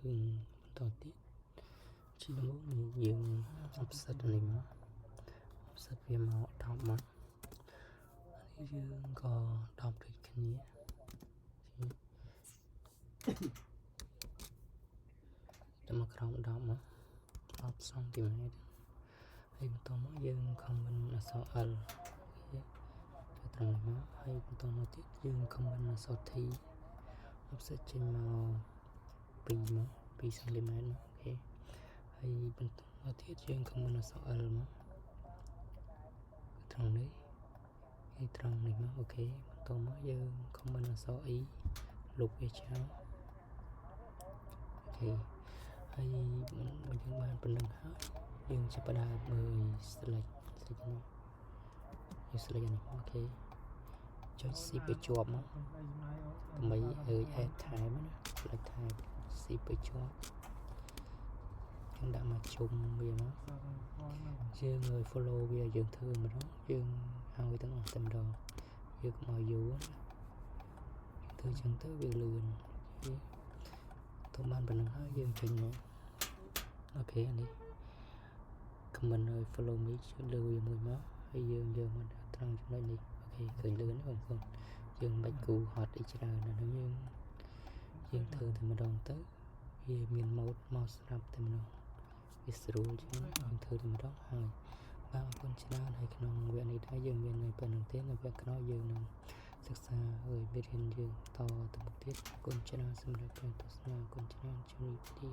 បន្តទៀតជាដំបូងនេះយើងoffset នេះមក offset វាមក10មកនេះយើងក៏10ដូចគ្នាតែមកក្រោម10មក10សង់ទីម៉ែត្រហើយបន្តមកយើង comment អក្សរ L ចូលត្រង់នេះមកហើយបន្តមកទៀតយើង comment អក្សរ T offset ចេញមក2សង់ទីម៉ែត្រអូខេហើយបន្តមកទៀតយើង comment អក្សរ L មកត្រង់នេះហើយត្រង់នេះមកអូខេបន្តមកយើង comment អក្សរ E លុបវាចោលអូខេហើយយើងបានប៉ុណ្្នឹងហើយយើងចាប់ផ្ដើមមើល select នេះយើង select នេះអូខេចុច C បញ្ជាប់មកដើម្បីadd time ណា select time C បញ្ជាប់យើងដាក់មកជុំវាមកយើងឲ្យ follow វាយើងធ្វើម្ដងយើងឲ្យទាំងអស់តែម្ដងយើងកុំឲ្យយូរធ្វើចឹងទៅវាលឿនទៅបានប៉ុណ្្នឹងហើយយើងចេញមកអូខេអានេះ comment ឲ្យ follow me ជួយលើវាមួយមកហើយយើងយកមកត្រង់ចំណុចនេះអូខេឃើញលឿនបងប្អូនយើងមិនគូហត់អីច្រើនណាស់យើងធ្វើតែម្ដងទៅវាមាន mode មកស្រាប់តែម្ដងវាស្រួលជាងយើងធ្វើតែម្ដងហើយបាទអរគុណច្រើនហើយក្នុងវគ្គនេះដែរយើងមាននៅប៉ុណ្្នឹងទេនៅវគ្គក្រោយយើងនឹងសិក្សាហើយមេរៀនយើងតទៅមុខទៀតអរគុណច្រើនសម្រាប់ការទស្សនាអរគុណច្រើនជំរាបលា